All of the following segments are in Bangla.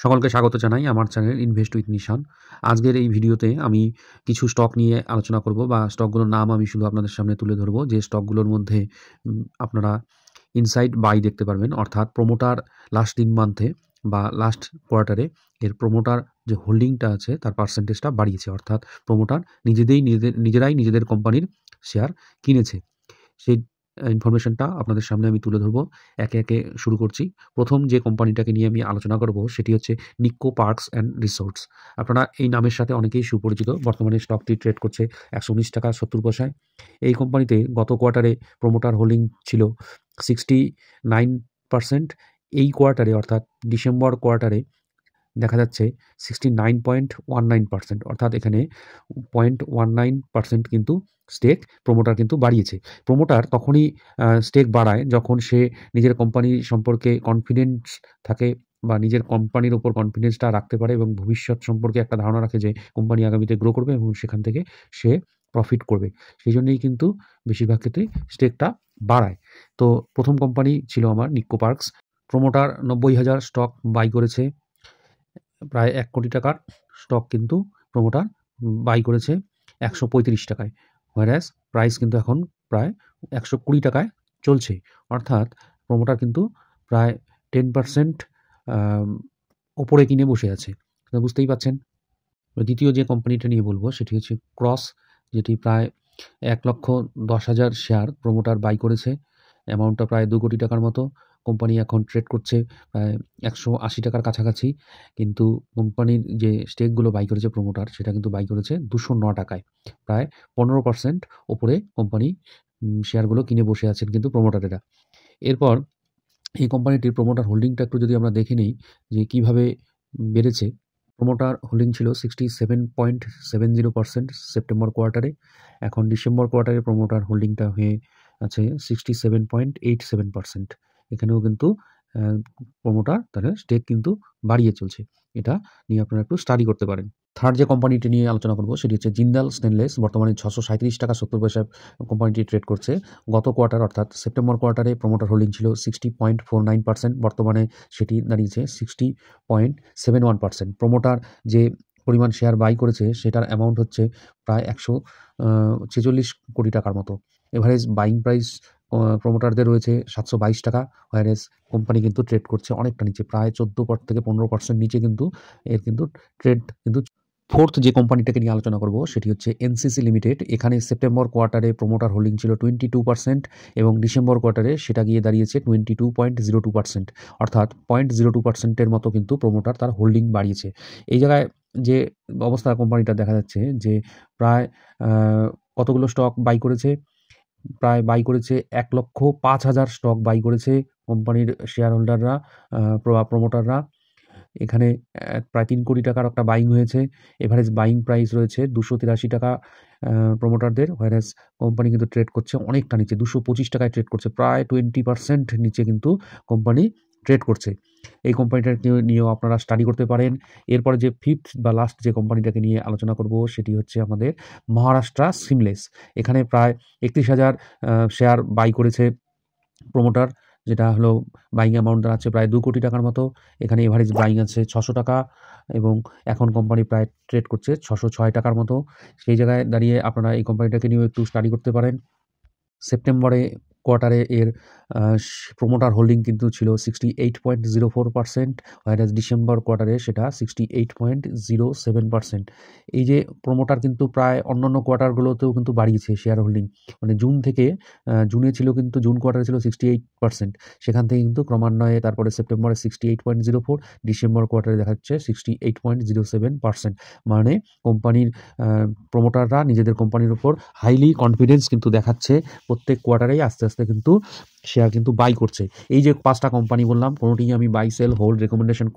সকলকে স্বাগত জানাই আমার চ্যানেল ইনভেস্ট উইথ নিশান। আজকের এই ভিডিওতে আমি কিছু স্টক নিয়ে আলোচনা করব বা স্টকগুলোর নাম আমি শুধু আপনাদের সামনে তুলে ধরব, যে স্টকগুলোর মধ্যে আপনারা ইনসাইড বাই দেখতে পারবেন, অর্থাৎ প্রোমোটার লাস্ট 3 মান্থে বা লাস্ট কোয়ার্টারে এর প্রোমোটার যে হোল্ডিংটা আছে তার পার্সেন্টেজটা বাড়িয়েছে, অর্থাৎ প্রোমোটার নিজেরাই নিজেদের কোম্পানির শেয়ার কিনেছে। সেই ইনফরমেশনটা আপনাদের সামনে আমি তুলে ধরব। একে একে শুরু করছি। প্রথম যে কোম্পানিটাকে নিয়ে আমি আলোচনা করব সেটি হচ্ছে নিক্কো পার্কস অ্যান্ড রিসোর্টস। আপনারা এই নামের সাথে অনেকেই সুপরিচিত। বর্তমানে স্টকটি ট্রেড করছে ১১৯ টাকা ৭০ পয়সায়। এই কোম্পানিতে গত কোয়ার্টারে প্রোমোটার হোল্ডিং ছিল 69%। এই কোয়ার্টারে অর্থাৎ ডিসেম্বর কোয়ার্টারে দেখা যাচ্ছে 69.19%, অর্থাৎ এখানে 0.19% কিন্তু স্টেক প্রোমোটার কিন্তু বাড়িয়েছে। প্রোমোটার তখনই স্টেক বাড়ায় যখন সে নিজের কোম্পানি সম্পর্কে কনফিডেন্স থাকে বা নিজের কোম্পানির উপর কনফিডেন্সটা রাখতে পারে এবং ভবিষ্যৎ সম্পর্কে একটা ধারণা রাখে যে কোম্পানি আগামীতে গ্রো করবে এবং সেখান থেকে সে প্রফিট করবে। সেই জন্যই কিন্তু বেশিরভাগ ক্ষেত্রেই স্টেকটা বাড়ায়। তো প্রথম কোম্পানি ছিল আমার নিক্কো পার্কস। প্রোমোটার ৯০,০০০ স্টক বাই করেছে। প্রায় ১ কোটি টাকার স্টক কিন্তু প্রোমোটার বাই করেছে ১৩৫ টাকায়, হোয়ারএজ প্রাইস কিন্তু এখন প্রায় ১২০ টাকায় চলছে, অর্থাৎ প্রোমোটার কিন্তু প্রায় 10% ওপরে কিনে বসে আছে। বুঝতেই পাচ্ছেন। দ্বিতীয় যে কোম্পানিটা নিয়ে বলবো সেটি হচ্ছে ক্রস, যেটি প্রায় ১,১০,০০০ শেয়ার প্রোমোটার বাই করেছে। অ্যামাউন্টটা প্রায় ২ কোটি টাকার মতো। কোম্পানি এখন ট্রেড করছে প্রায় ১৮০ টাকার কাছাকাছি, কিন্তু কোম্পানির যে স্টেকগুলো বাই করেছে প্রোমোটার সেটা কিন্তু বাই করেছে ২০৯ টাকায়। প্রায় ১৫% ওপরে কোম্পানি শেয়ারগুলো কিনে বসে আছেন কিন্তু প্রোমোটারেরা। এরপর এই কোম্পানিটির প্রোমোটার হোল্ডিংটা একটু যদি আমরা দেখে নিই যে কীভাবে বেড়েছে। প্রোমোটার হোল্ডিং ছিল 67.70% সেপ্টেম্বর কোয়ার্টারে। এখন ডিসেম্বর কোয়ার্টারে প্রোমোটার হোল্ডিংটা হয়ে আছে 67.87%। এখানেও কিন্তু প্রোমোটার তাদের স্টেক কিন্তু বাড়িয়ে চলছে। এটা নিয়ে আপনারা একটু স্টাডি করতে পারেন। থার্ড যে কোম্পানিটি নিয়ে আলোচনা করব সেটি হচ্ছে জিন্দাল স্টেনলেস। বর্তমানে ৬৩৭ টাকা ৭০ পয়সায় কোম্পানিটি ট্রেড করছে। গত কোয়ার্টার অর্থাৎ সেপ্টেম্বর কোয়ার্টারে প্রোমোটার হোল্ডিং ছিল 60.49%, বর্তমানে সেটি দাঁড়িয়েছে 60.71%। প্রোমোটার যে পরিমাণ শেয়ার বাই করেছে সেটার অ্যামাউন্ট হচ্ছে প্রায় ১৪৬ কোটি টাকার মতো। এভারেজ বাইং প্রাইস প্রোমোটারদের রয়েছে ৭২২ টাকা, হোয়ারএজ কোম্পানি কিন্তু ট্রেড করছে অনেকটা নিচে, প্রায় ১৪ থেকে ১৫% নিচে কিন্তু এর কিন্তু ট্রেড কিন্তু। ফোর্থ যে কোম্পানিটাকে নিয়ে আলোচনা করব সেটি হচ্ছে এনসিসি লিমিটেড। এখানে সেপ্টেম্বর কোয়ার্টারে প্রোমোটার হোল্ডিং ছিল 22% এবং ডিসেম্বর কোয়ার্টারে সেটা গিয়ে দাঁড়িয়েছে 22.02%, অর্থাৎ 0.02%-এর মতো কিন্তু প্রোমোটার তার হোল্ডিং বাড়িয়েছে। এই জায়গায় যে অবস্থা কোম্পানিটা দেখা যাচ্ছে যে প্রায় কতগুলো স্টক বাই করেছে, প্রায় বাই করেছে ১,০৫,০০০ স্টক বাই করেছে কোম্পানির শেয়ার হোল্ডাররা, প্রোমোটাররা। এখানে প্রায় ৩ কোটি টাকার একটা বাইং হয়েছে। এভারেজ বাইং প্রাইস রয়েছে ২৮৩ টাকা প্রোমোটারদের, হোয়ারএজ কোম্পানি কিন্তু ট্রেড করছে অনেকটা নিচে, ২২৫ টাকায় ট্রেড করছে, প্রায় 20% নিচে কিন্তু কোম্পানি ট্রেড করছে। এই কোম্পানিটাকে নিয়েও আপনারা স্টাডি করতে পারেন। এরপরে যে ফিফথ বা লাস্ট যে কোম্পানিটাকে নিয়ে আলোচনা করব সেটি হচ্ছে আমাদের মহারাষ্ট্র সিমলেস। এখানে প্রায় ৩১,০০০ শেয়ার বাই করেছে প্রোমোটার, যেটা হলো বাইং অ্যামাউন্ট দাঁড়াচ্ছে প্রায় ২ কোটি টাকার মতো। এখানে এভারেজ বাইং আছে ৬০০ টাকা এবং এখন কোম্পানি প্রায় ট্রেড করছে ৬০৬ টাকার মতো। সেই জায়গায় দাঁড়িয়ে আপনারা এই কোম্পানিটাকে নিয়েও একটু স্টাডি করতে পারেন। সেপ্টেম্বরে কোয়ার্টারে এর প্রোমোটার হোল্ডিং কিন্তু ছিল 68.04%, হোয়ারএজ ডিসেম্বর কোয়ার্টারে সেটা 68.07%। এই যে প্রোমোটার কিন্তু প্রায় অন্যান্য কোয়ার্টারগুলোতেও কিন্তু বাড়িয়েছে শেয়ার হোল্ডিং, মানে জুন থেকে জুনে ছিল কিন্তু জুন কোয়ার্টারে ছিল 68%, সেখান থেকে কিন্তু ক্রমান্বয়ে তারপরে সেপ্টেম্বরে 68.04, ডিসেম্বর কোয়ার্টারে দেখা যাচ্ছে 68.07%। মানে কোম্পানির প্রোমোটাররা নিজেদের কোম্পানির উপর হাইলি কনফিডেন্স কিন্তু দেখাচ্ছে, প্রত্যেক কোয়ার্টারেই আস্তে আস্তে কিন্তু শেয়ার কিন্তু বাই করছে। এই যে 5টা কোম্পানি বললাম, কোনোটিই আমি বাই সেল হোল্ড রেকমেন্ডেশন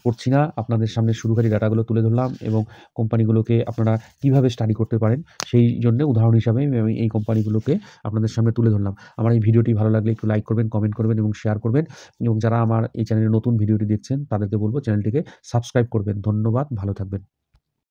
করছি না, আপনাদের সামনে শুরুকারী ডাটাগুলো তুলে ধরলাম এবং কোম্পানিগুলোকে আপনারা কিভাবে স্টাডি করতে পারেন সেই জন্য উদাহরণ হিসাবে আমি এই কোম্পানিগুলোকে আপনাদের সামনে তুলে ধরলাম। আমার এই ভিডিওটি ভালো লাগলে একটু লাইক করবেন, কমেন্ট করবেন এবং শেয়ার করবেন, এবং যারা আমার এই চ্যানেলে নতুন ভিডিওটি দেখছেন তাদেরকে বলবো চ্যানেলটিকে সাবস্ক্রাইব করবেন। ধন্যবাদ, ভালো থাকবেন।